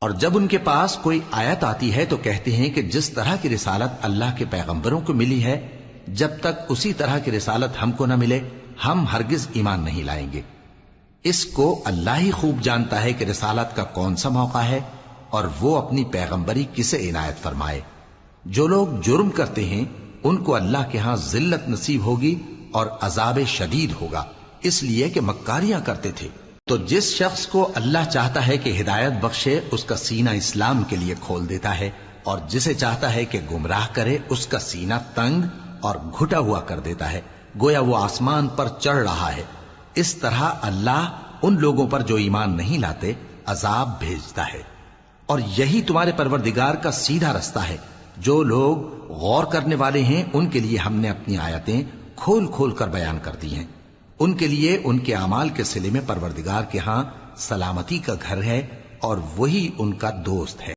اور جب ان کے پاس کوئی آیت آتی ہے تو کہتے ہیں کہ جس طرح کی رسالت اللہ کے پیغمبروں کو ملی ہے جب تک اسی طرح کی رسالت ہم کو نہ ملے ہم ہرگز ایمان نہیں لائیں گے۔ اس کو اللہ ہی خوب جانتا ہے کہ رسالت کا کون سا موقع ہے اور وہ اپنی پیغمبری کسے عنایت فرمائے۔ جو لوگ جرم کرتے ہیں ان کو اللہ کے ہاں ذلت نصیب ہوگی اور عذاب شدید ہوگا، اس لیے کہ مکاریاں کرتے تھے۔ تو جس شخص کو اللہ چاہتا ہے کہ ہدایت بخشے اس کا سینہ اسلام کے لیے کھول دیتا ہے، اور جسے چاہتا ہے کہ گمراہ کرے اس کا سینہ تنگ اور گھٹا ہوا کر دیتا ہے، گویا وہ آسمان پر چڑھ رہا ہے۔ اس طرح اللہ ان لوگوں پر جو ایمان نہیں لاتے عذاب بھیجتا ہے۔ اور یہی تمہارے پروردگار کا سیدھا رستہ ہے۔ جو لوگ غور کرنے والے ہیں ان کے لیے ہم نے اپنی آیتیں کھول کھول کر بیان کر دی ہیں۔ ان کے لیے ان کے اعمال کے صلے میں پروردگار کے ہاں سلامتی کا گھر ہے اور وہی ان کا دوست ہے۔